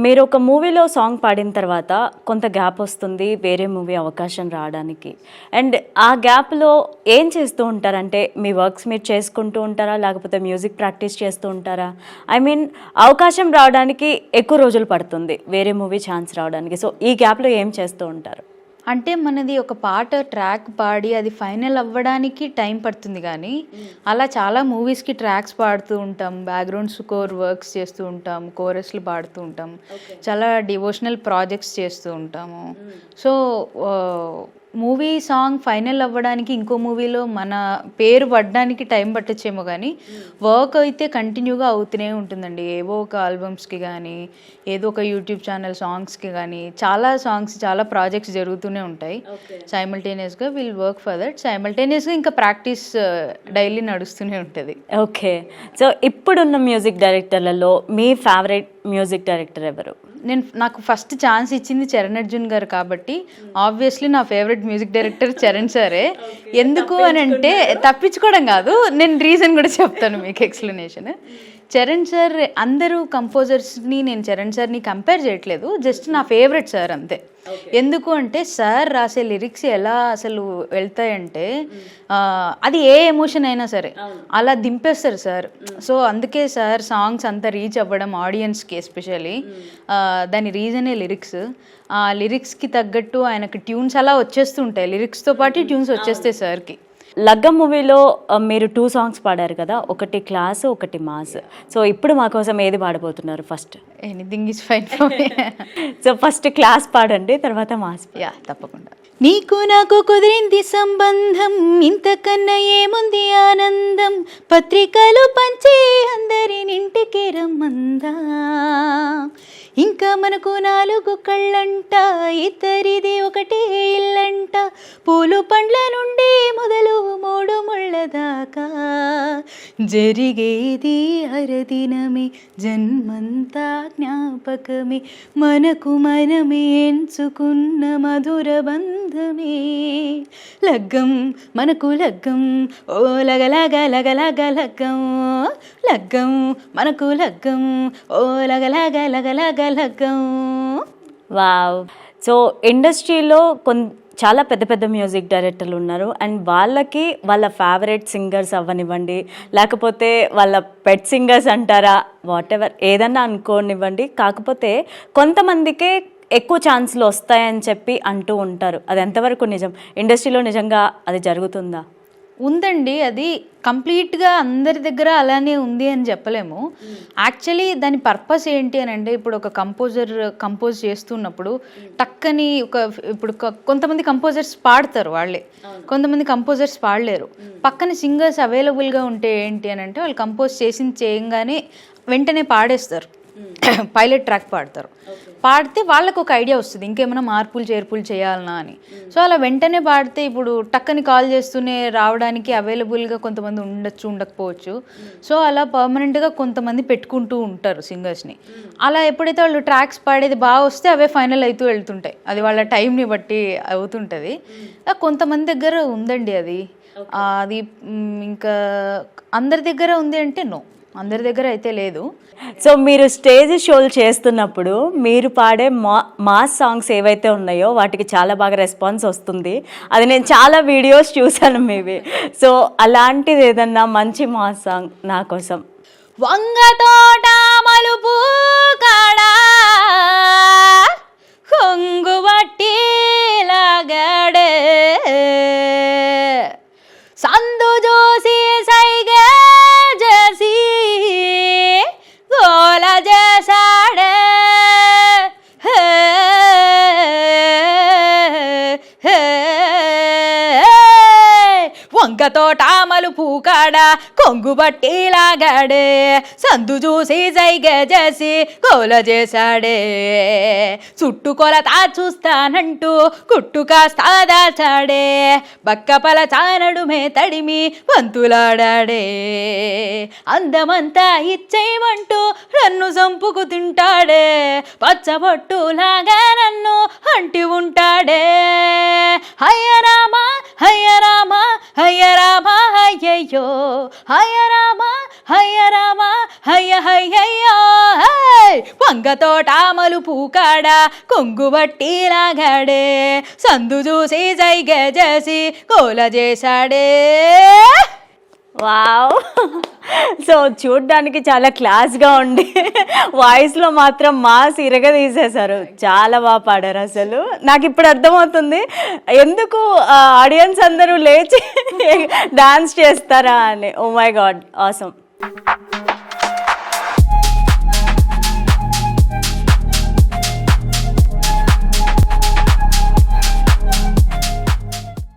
మీరు ఒక మూవీలో సాంగ్ పాడిన తర్వాత కొంత గ్యాప్ వస్తుంది వేరే మూవీ అవకాశం రావడానికి. అండ్ ఆ గ్యాప్లో ఏం చేస్తూ ఉంటారంటే మీ వర్క్స్ మీరు చేసుకుంటూ ఉంటారా, లేకపోతే మ్యూజిక్ ప్రాక్టీస్ చేస్తూ ఉంటారా? ఐ మీన్ అవకాశం రావడానికి ఎక్కువ రోజులు పడుతుంది వేరే మూవీ ఛాన్స్ రావడానికి. సో ఈ గ్యాప్లో ఏం చేస్తూ ఉంటారు? అంటే మనది ఒక పాట ట్రాక్ పాడి అది ఫైనల్ అవ్వడానికి టైం పడుతుంది, కానీ అలా చాలా మూవీస్కి ట్రాక్స్ పాడుతూ ఉంటాం, బ్యాక్గ్రౌండ్ స్కోర్ వర్క్స్ చేస్తూ ఉంటాం, కోరస్లు పాడుతూ ఉంటాం, చాలా డివోషనల్ ప్రాజెక్ట్స్ చేస్తూ ఉంటాము. సో మూవీ సాంగ్ ఫైనల్ అవ్వడానికి ఇంకో మూవీలో మన పేరు పడడానికి టైం పట్టచ్చేమో, కానీ వర్క్ అయితే కంటిన్యూగా అవుతూనే ఉంటుందండి. ఏవో ఒక ఆల్బమ్స్కి కానీ ఏదో ఒక యూట్యూబ్ ఛానల్ సాంగ్స్కి కానీ చాలా సాంగ్స్ చాలా ప్రాజెక్ట్స్ జరుగుతూనే ఉంటాయి. సైమల్టేనియస్గా విల్ వర్క్ ఫర్ దట్. సైమల్టేనియస్గా ఇంకా ప్రాక్టీస్ డైలీ నడుస్తూనే ఉంటుంది. ఓకే. సో ఇప్పుడున్న మ్యూజిక్ డైరెక్టర్లలో మీ ఫేవరెట్ మ్యూజిక్ డైరెక్టర్ ఎవరు? నాకు ఫస్ట్ ఛాన్స్ ఇచ్చింది చరణ్ అర్జున్ గారు కాబట్టి ఆబ్వియస్లీ నా ఫేవరెట్ మ్యూజిక్ డైరెక్టర్ చరణ్ సారే. ఎందుకు అని అంటే తప్పించుకోవడం కాదు, నేను రీజన్ కూడా చెప్తాను మీకు ఎక్స్ప్లెనేషన్. చరణ్ సార్ అందరూ కంపోజర్స్ని నేను చరణ్ సార్ని కంపేర్ చేయట్లేదు, జస్ట్ నా ఫేవరెట్ సార్ అంతే. ఎందుకు అంటే సార్ రాసే లిరిక్స్ ఎలా అసలు వెళ్తాయంటే అది ఏ ఎమోషన్ అయినా సరే అలా దింపేస్తారు సార్. సో అందుకే సార్ సాంగ్స్ అంతా రీచ్ అవ్వడం ఆడియన్స్కి ఎస్పెషల్లీ దాని రీజనే లిరిక్స్. ఆ లిరిక్స్కి తగ్గట్టు ఆయనకి ట్యూన్స్ అలా వచ్చేస్తుంటాయి, లిరిక్స్తో పాటు ట్యూన్స్ వచ్చేస్తాయి సార్కి. లగ్గం మూవీలో మీరు 2 సాంగ్స్ పాడారు కదా, ఒకటి క్లాస్ ఒకటి మాస్. సో ఇప్పుడు మా కోసం ఏది పాడబోతున్నారు? First anything is fine for me. So first class పాడండి, తర్వాత మాస్. యా తప్పకుండా. నీకు నాకు కుదిరింది సంబంధం, ఇంతకన్నా ఏముంది ఆనందం, పత్రికలు పంచి అందరినింటికి రమ్మందా, ఇంకా మనకు 4 కళ్ళంట, ఇద్దరిది ఒకటే ఇల్లంట, పూలు పండ్ల నుండి మొదలు 3 ముళ్ళ దాకా, జరిగేది అరదినమే జన్మంతా జ్ఞాపకమే, మనకు మనమే ఎంచుకున్న మధుర బంధమే, లగ్గం మనకు లగ్గం ఓ లగలగ లగలగ లగ్గం, లగ్గం మనకు లగ్గం ఓ లగలగ లగలగ లగ్గం. వావ్. సో ఇండస్ట్రీలో చాలా పెద్ద పెద్ద మ్యూజిక్ డైరెక్టర్లు ఉన్నారు, అండ్ వాళ్ళకి వాళ్ళ ఫేవరెట్ సింగర్స్ అవ్వనివ్వండి, లేకపోతే వాళ్ళ పెట్ సింగర్స్ అంటారా, వాట్ ఎవర్ ఏదన్నా అనుకోనివ్వండి, కాకపోతే కొంతమందికే ఎక్కువ ఛాన్స్లు వస్తాయని చెప్పి అంటూ ఉంటారు. అది ఎంతవరకు నిజం? ఇండస్ట్రీలో నిజంగా అది జరుగుతుందా? ఉందండి, అది కంప్లీట్గా అందరి దగ్గర అలానే ఉంది అని చెప్పలేము. యాక్చువల్లీ దాని పర్పస్ ఏంటి అని అంటే, ఇప్పుడు ఒక కంపోజర్ కంపోజ్ చేస్తున్నప్పుడు టక్కని ఇప్పుడు కొంతమంది కంపోజర్స్ పాడతారు వాళ్ళే, కొంతమంది కంపోజర్స్ పాడలేరు. పక్కన సింగర్స్ అవైలబుల్గా ఉంటే ఏంటి అని అంటే వాళ్ళు కంపోజ్ చేయంగానే వెంటనే పాడేస్తారు, పైలట్ ట్రాక్ పాడతారు. పాడితే వాళ్ళకు ఒక ఐడియా వస్తుంది ఇంకేమైనా మార్పులు చేర్పులు చేయాలన్నా అని. సో అలా వెంటనే పాడితే ఇప్పుడు టక్కని కాల్ చేస్తూనే రావడానికి అవైలబుల్గా కొంతమంది ఉండకపోవచ్చు. సో అలా పర్మనెంట్గా కొంతమంది పెట్టుకుంటూ ఉంటారు సింగర్స్ని. అలా ఎప్పుడైతే వాళ్ళు ట్రాక్స్ పాడేది బాగా వస్తే అవే ఫైనల్ అవుతూ వెళ్తుంటాయి, అది వాళ్ళ టైంని బట్టి అవుతుంటుంది. కొంతమంది దగ్గర ఉందండి అది. అది ఇంకా అందరి దగ్గర ఉంది అంటే నో, అందరి దగ్గర అయితే లేదు. సో మీరు స్టేజ్ షోలు చేస్తున్నప్పుడు మీరు పాడే మాస్ సాంగ్స్ ఏవైతే ఉన్నాయో వాటికి చాలా బాగా రెస్పాన్స్ వస్తుంది, అది నేను చాలా వీడియోస్ చూసాను మీవి. సో అలాంటిది ఏదన్నా మంచి మాస్ సాంగ్ నా కోసం. వంగ తోట మలుపు కాడా కొంగు బట్టి లాగాడే, సందు చూసి సైగే చేసి గోల చేసాడే, వంక తోట మలుపు కాడ కొంగు బట్టి లాగాడే, సందు చూసి సైగ చేసి గోల చేశాడే, చుట్టుకొలత చూస్తానంటూ కుట్టు కాస్తా దాచాడే, బక్కపల చానడుమే తడిమి వంతులాడాడే, అందమంతా ఇచ్చేయమంటూ నన్ను చంపుకు తింటాడే, పచ్చబొట్టు లాగా నన్ను అంటి ఉంటాడే, హయ్య రామ హయ్య రామ హయ్య రామ హయ్యయ్యో, హయ్య రామ హయ్య రామ హయ్య హయ్యయ్యో, వంగతోట మలుపు కాడ కొంగు బట్టి లాగాడే సందు చూసి జైగ చేసి కోల చేశాడే. వావ్. సో చూడ్డానికి చాలా క్లాస్గా ఉండి వాయిస్లో మాత్రం మాస్ ఇరగదీసేశారు. చాలా బాగా పాడారు. అసలు నాకు ఇప్పుడు అర్థమవుతుంది ఎందుకు ఆడియన్స్ అందరూ లేచి డాన్స్ చేస్తారా అని. Oh my god, awesome.